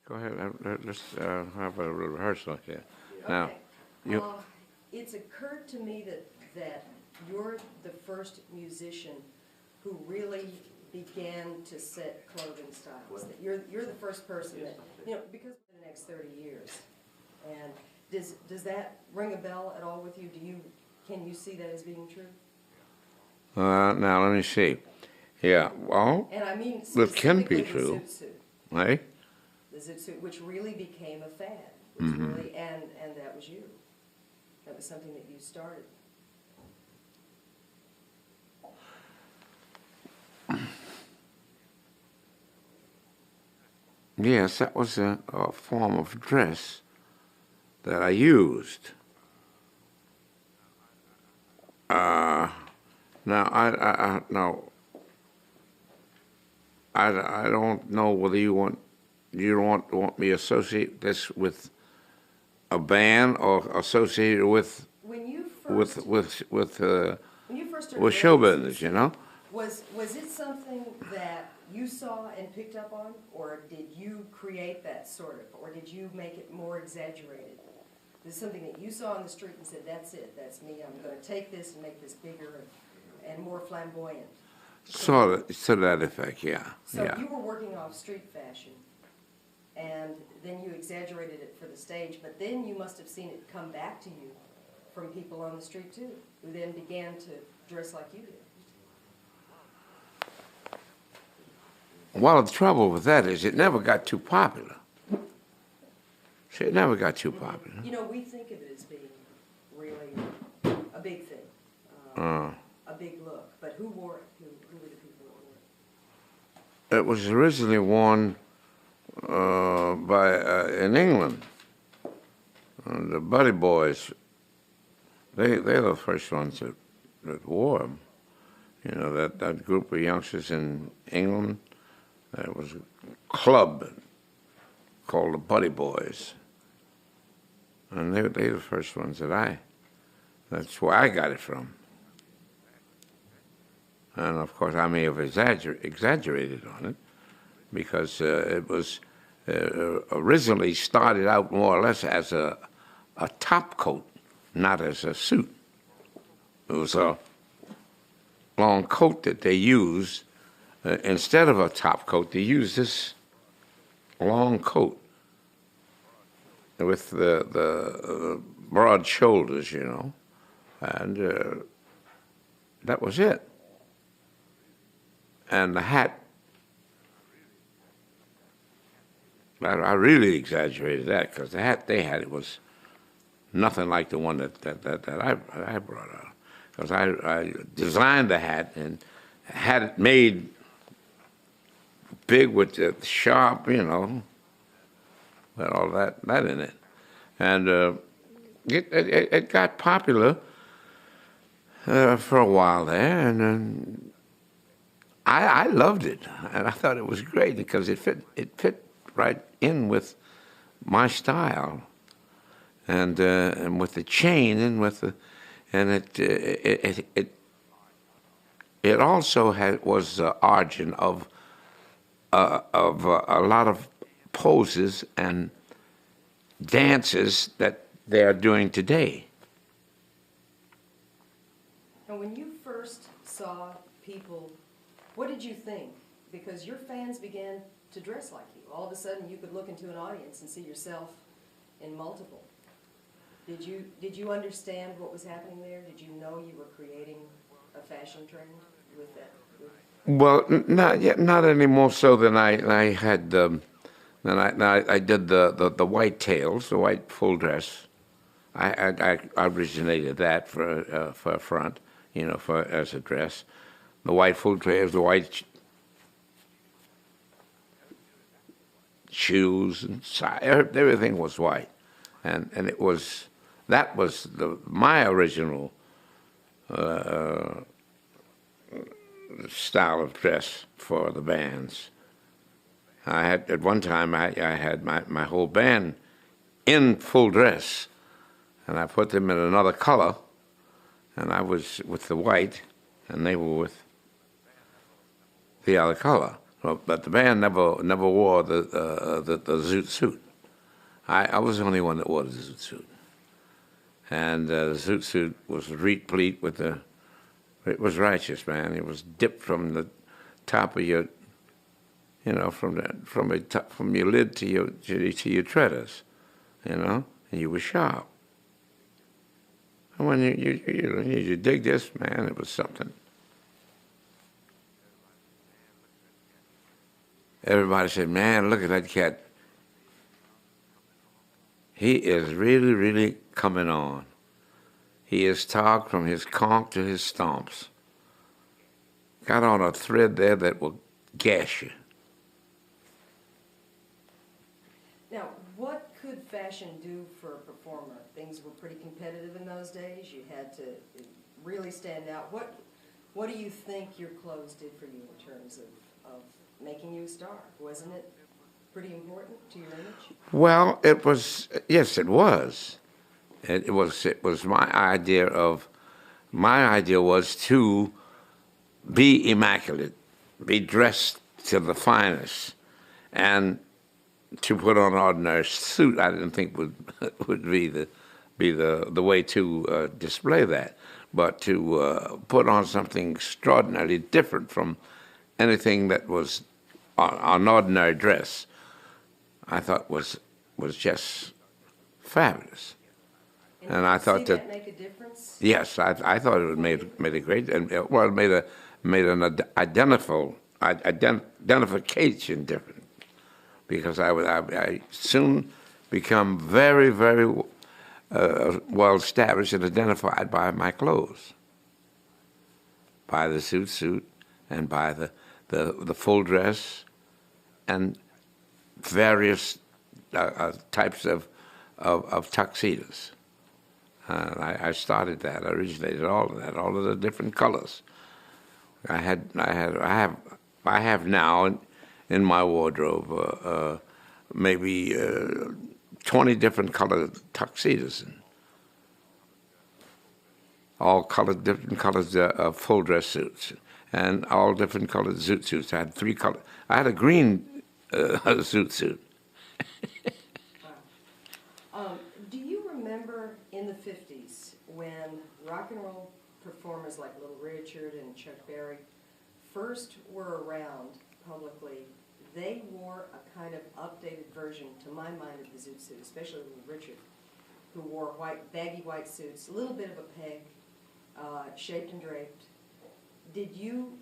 Go ahead. Let's have a rehearsal here. Okay. Now, you. It's occurred to me that you're the first musician who really began to set clothing styles. That you're the first person that, because of the next 30 years. And does that ring a bell at all with you? Can you see that as being true? Now let me see. Yeah. Well, And I mean it can specifically be the true. zoot suit. Right? The zoot suit, which really became a fad, which really, and that was you. That was something that you started. Yes, that was a form of dress that I used. Now I don't know whether you don't want me to associate this with a band or associate it with When you first started show wearing business, suits, was it something that you saw and picked up on, or did you create that sort of, or did you make it more exaggerated? Is it something that you saw on the street and said, "That's it, that's me. I'm going to take this and make this bigger and more flamboyant"? Sort of to that effect, yeah. So yeah. you were working off street fashion, and then you exaggerated it for the stage, but then you must have seen it come back to you from people on the street too, who then began to dress like you did. Well, the trouble with that is it never got too popular. See, it never got too popular. We think of it as being really a big thing, a big look. But who wore it? Who were the people who wore it? It was originally worn in England. The Buddy Boys, they're the first ones that wore them. That group of youngsters in England, there was a club called the Buddy Boys. And they're the first ones that's where I got it from. And of course, I may have exaggerated on it because it was originally started out more or less as a top coat, not as a suit. It was a long coat that they used. Instead of a top coat, they used this long coat with the broad shoulders, and that was it. And the hat, I really exaggerated that because the hat they had, it was nothing like the one that I brought out. Because I designed the hat and had it made big with the sharp, with all that in it. And it got popular for a while there, and I loved it, and I thought it was great because it fit right in with my style, and with the chain and it also was the origin of a lot of poses and dances that they are doing today. And when you first saw people, what did you think? Because your fans began to dress like you. All of a sudden, you could look into an audience and see yourself in multiple. Did you understand what was happening there? Did you know you were creating a fashion trend with that? Well, not any more so than I had. I did the white tails, the white full dress. I originated that for a front, as a dress. The white full dress, the white shoes and everything was white, and that was my original style of dress for the bands. At one time I had my whole band in full dress, and I put them in another color, and I was with the white, and they were with the other color. But the band never wore the zoot suit. I was the only one that wore the zoot suit. And the zoot suit was replete with it was righteous, man. It was dipped from the top of your, from your lid to your treaders, and you were sharp. And when you dig this, man, it was something. Everybody said, man, look at that cat. He is really, really coming on. He is togged from his conch to his stomps. Got on a thread there that will gash you. Now, what could fashion do for a performer? Things were pretty competitive in those days. You had to really stand out. What do you think your clothes did for you in terms of making you a star? Wasn't it pretty important to your image? Well, it was. Yes, it was. It was my idea was to be immaculate, be dressed to the finest, and to put on an ordinary suit. I didn't think would be the way to display that, but to put on something extraordinarily different from anything that was an ordinary dress, I thought was just fabulous. And I thought that make a difference? Yes, I thought it made a great, and it made an identification different, because I soon become very, very well established and identified by my clothes, by the suit, and by the full dress, and various types of tuxedos. I started that. I originated all of that, all of the different colors. I have now in my wardrobe maybe 20 different colored tuxedos, and all different colors of full dress suits, and all different colored zoot suits. I had 3 colors. I had a green zoot suit. Do you remember in the 50s when rock and roll performers like Little Richard and Chuck Berry first were around publicly? They wore a kind of updated version, to my mind, of the zoot suit, especially Little Richard, who wore baggy white suits, a little bit of a peg, shaped and draped. Did you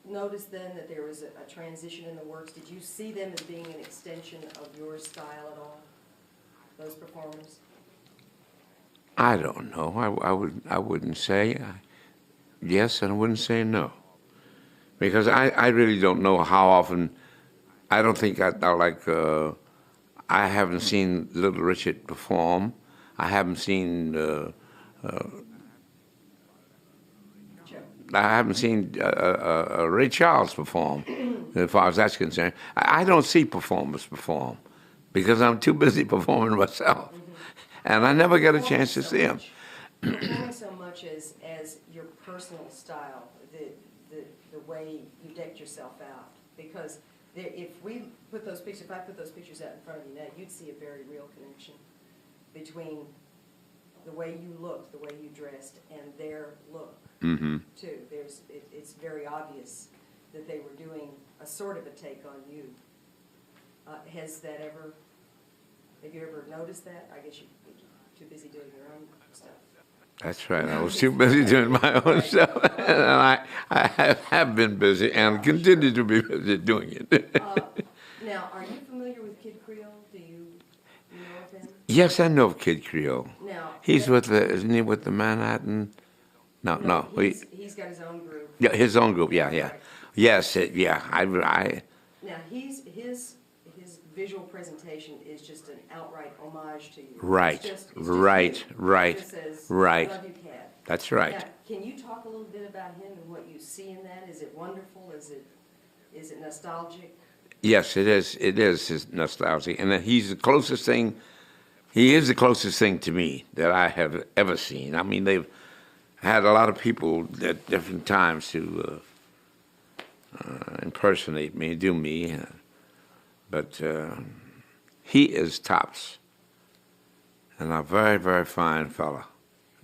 notice then that there was a transition in the works? Did you see them as being an extension of your style at all, those performers? I don't know. I wouldn't say yes, and I wouldn't say no, because I really don't know how often. I don't think I haven't seen Little Richard perform. I haven't seen Ray Charles perform, as far as that's concerned. I don't see performers perform because I'm too busy performing myself. And I never get a chance to see them. Performing so much as your personal style, the way you decked yourself out. Because if I put those pictures out in front of you now, you'd see a very real connection between the way you looked, the way you dressed, and their look, too. It's very obvious that they were doing a sort of a take on you. Have you ever noticed that? I guess you're too busy doing your own stuff. That's right. I was too busy doing my own stuff. And I have been busy and continue to be busy doing it. Now, are you familiar with Kid Creole? Do you know of him? Yes, I know of Kid Creole. Now, Isn't he with the Manhattan? No. He's got his own group. Yeah, his own group. Yeah. Right. Yes, Now, his visual presentation is just an outright homage to you. Right. It's just Right. I love you, Cat. That's right. Now, can you talk a little bit about him and what you see in that? Is it wonderful? Is it nostalgic? Yes, it is. It is his nostalgia, and he's the closest thing. He is the closest thing to me that I have ever seen. I mean, they've had a lot of people at different times impersonate me, do me, but he is tops, and a very, very fine fella.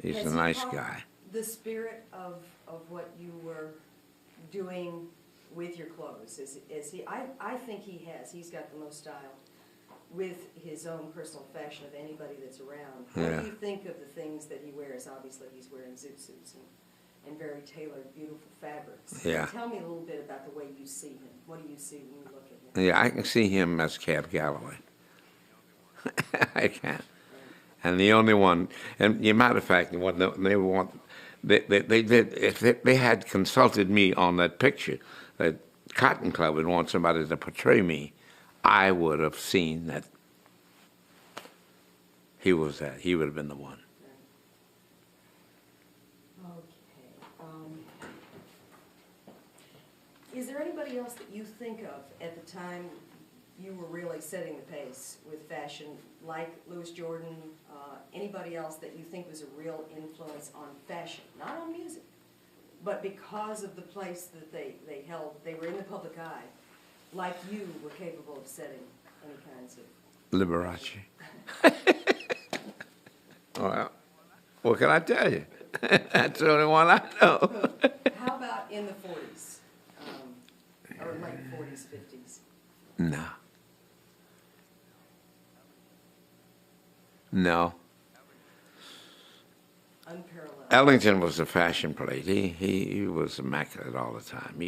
He's Has a he nice caught guy. the spirit of what you were doing with your clothes? Is he? I think he has. He's got the most style with his own personal fashion of anybody that's around. What Yeah. do you think of the things that he wears? Obviously, he's wearing zoot suits and very tailored, beautiful fabrics. Yeah. Tell me a little bit about the way you see him. What do you see when you look at him? Yeah, I can see him as Cab Calloway. I can. And the only one, and the matter of fact, when they want, they did, if they had consulted me on that picture, that Cotton Club would want somebody to portray me, I would have seen that he was that. He would have been the one. Okay. Is there anybody else that you think of at the time you were really setting the pace with fashion, like Louis Jordan, anybody else that you think was a real influence on fashion, not on music, but because of the place that they held, they were in the public eye, like you were capable of setting any kinds of... Liberace. Well, what can I tell you? That's the only one I know. How about in the 40s, or late 40s, 50s? No. No. Unparalleled. Ellington was a fashion plate. He was immaculate all the time.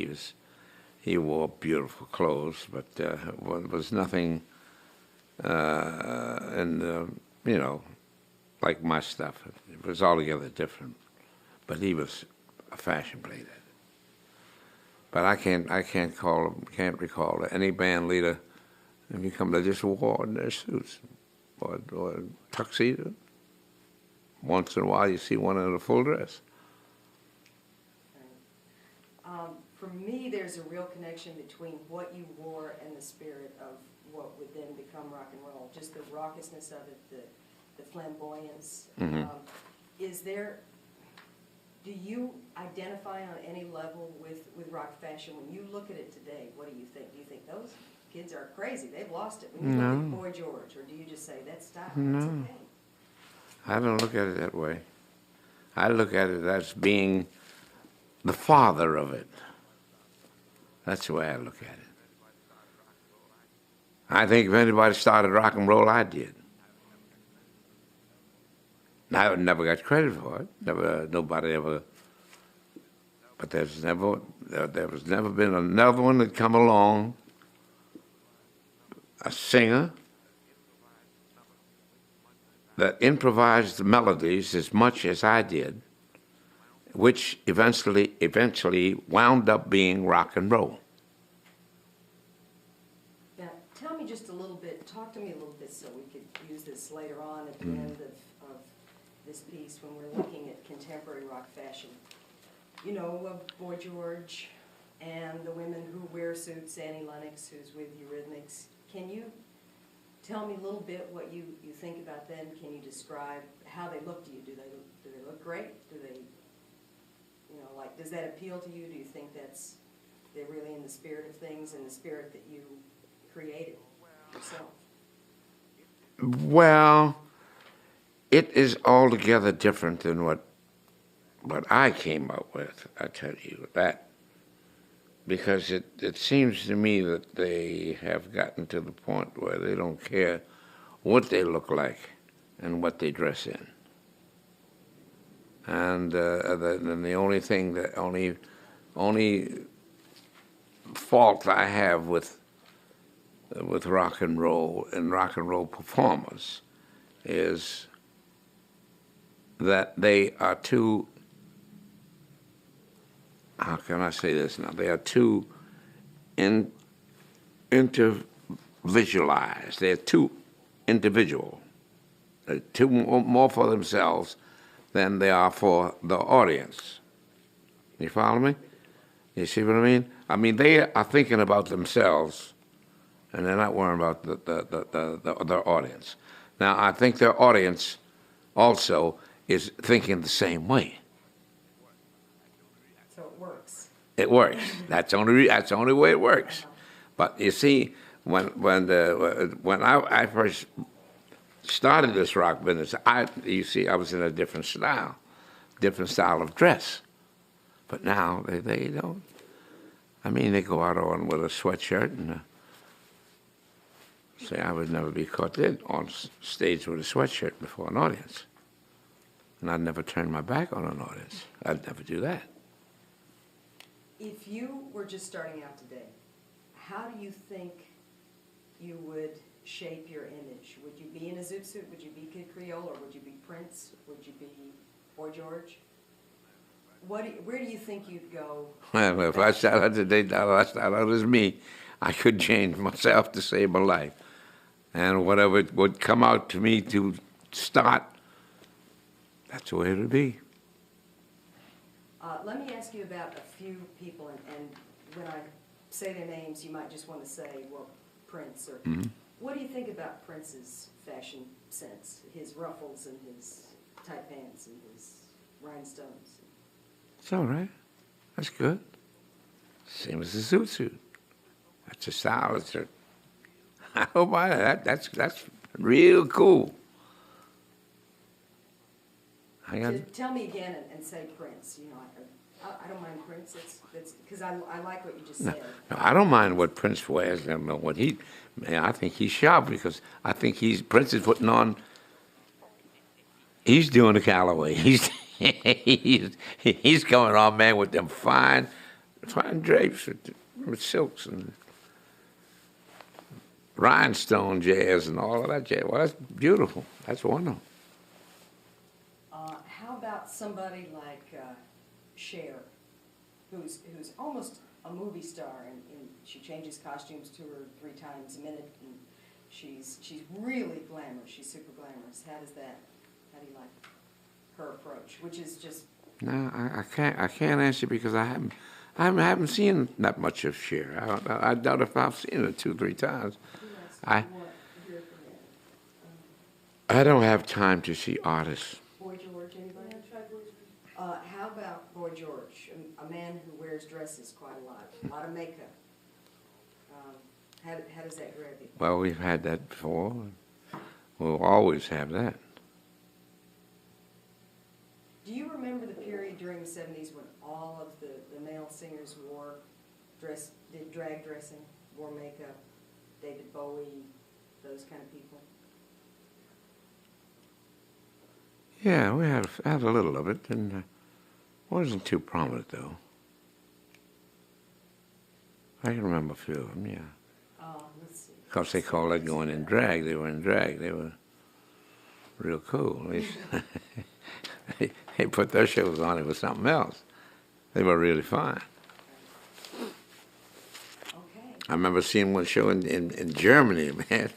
He wore beautiful clothes, but there was nothing like my stuff. It was altogether different. But he was a fashion plate. But I can't recall any band leader. If you come, they just wore in their suits or tuxedo. Once in a while, you see one in a full dress. For me, there's a real connection between what you wore and the spirit of what would then become rock and roll. Just the raucousness of it, the flamboyance. Mm-hmm. Do you identify on any level with rock fashion? When you look at it today, what do you think? Do you think those kids are crazy? They've lost it. When you look at Boy George, or do you just say, that's style, that's okay? I don't look at it that way. I look at it as being the father of it. That's the way I look at it. I think if anybody started rock and roll, I did. I never got credit for it. Nobody ever. But there was never been another one that come along, a singer that improvised the melodies as much as I did, which eventually wound up being rock and roll. Now, tell me just a little bit, talk to me a little bit so we could use this later on at the end of this piece when we're looking at contemporary rock fashion. You know, of Boy George and the women who wear suits, Annie Lennox, who's with Eurythmics. Can you tell me a little bit what you think about them? Can you describe how they look to you? Do they look great? Do they, does that appeal to you? Do you think they're really in the spirit of things and the spirit that you created yourself? Well, it is altogether different than what I came up with, I tell you that. Because it seems to me that they have gotten to the point where they don't care what they look like and what they dress in. And the only thing, only fault I have with rock and roll and rock and roll performers is that they are too, how can I say this now? They are too individualized. They're too individual. They're too more for themselves than they are for the audience. You follow me? You see what I mean? I mean, they are thinking about themselves, and they're not worrying about their audience. Now, I think their audience also is thinking the same way. So it works. It works. That's the only way it works. But you see, when I first started this rock business, I was in a different style of dress. But now they don't. I mean, they go out on with a sweatshirt and say, I would never be caught dead on stage with a sweatshirt before an audience. And I'd never turn my back on an audience. I'd never do that. If you were just starting out today, how do you think you would shape your image? Would you be in a zoot suit? Would you be Kid Creole? Or would you be Prince? Would you be Boy George? Where do you think you'd go? Well, if I start out today, I start out as me, I could change myself to save my life. And whatever would come out to me to start, that's the way it would be. Let me ask you about a few people, and when I say their names, you might just want to say, well, Prince, or what do you think about Prince's fashion sense, his ruffles and his tight pants and his rhinestones? It's all right. That's good. Same as the zoot suit. That's a style. I don't mind that. That's real cool. Tell me again and say Prince. You know, I don't mind Prince. That's because I like what you just said. No, I don't mind what Prince wears. I don't know what I think he's sharp because I think Prince is putting on. He's doing the Calloway. He's coming on, man, with them fine drapes with silks and rhinestone jazz and all of that jazz. Well, that's beautiful. That's wonderful. How about somebody like Cher, who's almost a movie star, and she changes costumes 2 or 3 times a minute, and she's really glamorous. She's super glamorous. How do you like her approach? Which is just No, I can't answer because I haven't seen that much of Cher. I doubt if I've seen her 2 or 3 times. I don't have time to see artists. Boy George, anybody? How about Boy George, a man who wears dresses quite a lot of makeup? How does that grab you? Well, we've had that before. We'll always have that. Do you remember the period during the 70s when all of the male singers did drag dressing, wore makeup, David Bowie, those kind of people? Yeah, we had a little of it, and wasn't too prominent, though. I can remember a few of them, yeah. Let's see. Because they called it going in drag. They were in drag. They were real cool. They put their shows on. It was something else. They were really fine. Okay. I remember seeing one show in Germany, man.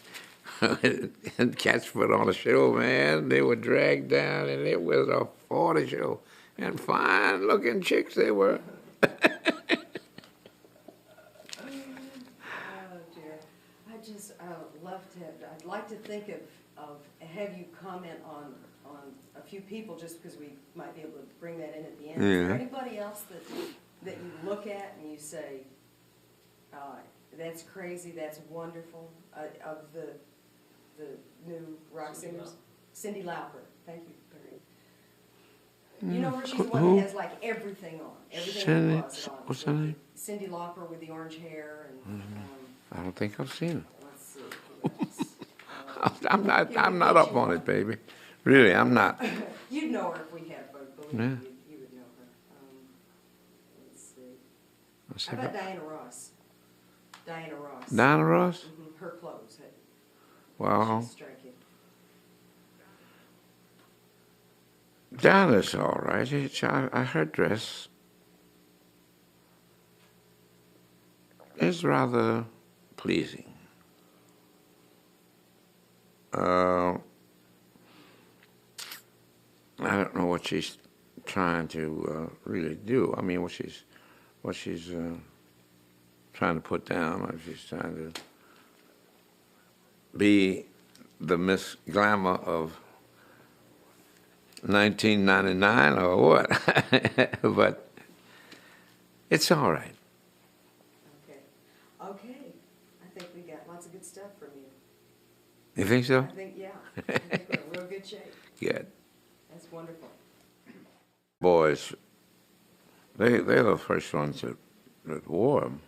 And cats put on a show, man. They were dragged down, and it was a 40 show. And fine-looking chicks they were. Oh, dear. I'd like to think of have you comment on a few people, just because we might be able to bring that in at the end. Yeah. Is there anybody else that you look at and you say, that's crazy, that's wonderful, of the new rock singers? Cyndi Lauper. Thank you, Barry. You know her? She's the one that has like everything on. Everything in the closet on. What's her name? Cyndi Lauper with the orange hair. And I don't think I've seen her. let's see. Who else? I'm not up on it, baby. Really, I'm not. You'd know her if we had a photo. Believe Yeah. me, you would know her. Let's see. How about Diana Ross? Diana Ross. Diana Ross? Her clothes. Well, She's striking. Diana's all right. Her dress is rather pleasing. I don't know what she's trying to really do. I mean, what she's trying to put down, or she's trying to be the Miss Glamour of 1999 or what? But It's all right. Okay. Okay. I think we got lots of good stuff from you. You think so? I think, yeah. I think we're in real good shape. Good. That's wonderful. Boys, they're the first ones that wore them.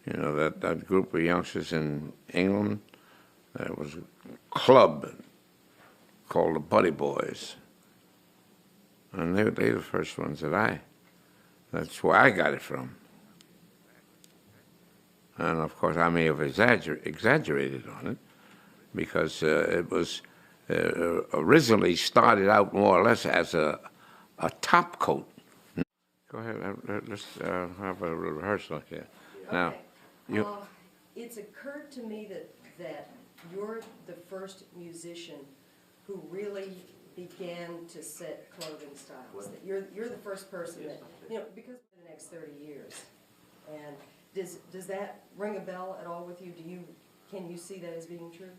You know, that group of youngsters in England, there was a club called the Buddy Boys. And they're the first ones that's where I got it from. And of course, I may have exaggerated on it because it was originally started out more or less as a top coat. Go ahead, let's have a rehearsal here. Now, Okay. It's occurred to me that you're the first musician who really began to set clothing styles. That you're the first person that, because of the next 30 years. And does that ring a bell at all with you? Can you see that as being true?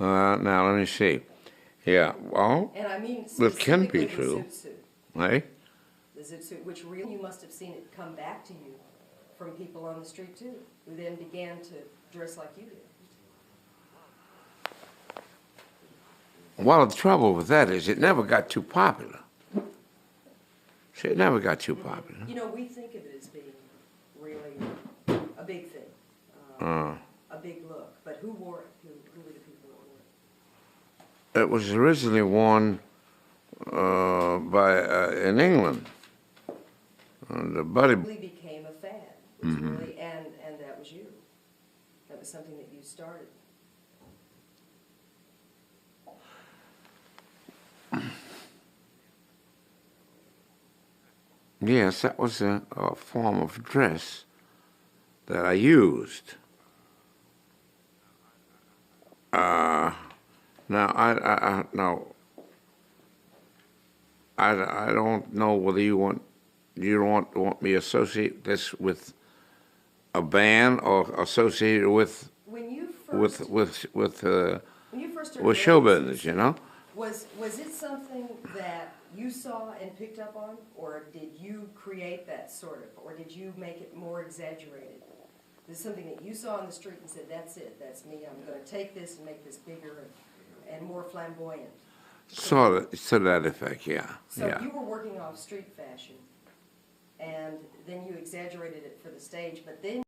now let me see. Yeah, well, And I mean it can specifically be the true. zoot suit. Right? The zoot suit, which really you must have seen it come back to you from people on the street too, who then began to dress like you did. Well, the trouble with that is it never got too popular. See, it never got too popular. We think of it as being really a big thing, a big look. But who wore it? Who were the people that wore it? It was originally worn in England. The Buddy. It really became a fad. It was really, and that was you. That was something that you started. Yes, that was a form of dress that I used. Now, I don't know whether you don't want me to associate this with a band or associate it with When you first started show wearing business, suits, was it something that you saw and picked up on, or did you create that sort of, or did you make it more exaggerated? Is it something that you saw on the street and said, that's it, that's me, I'm going to take this and make this bigger and more flamboyant? Sort of to that effect, yeah. So yeah. you were working off street fashion, and then you exaggerated it for the stage, but then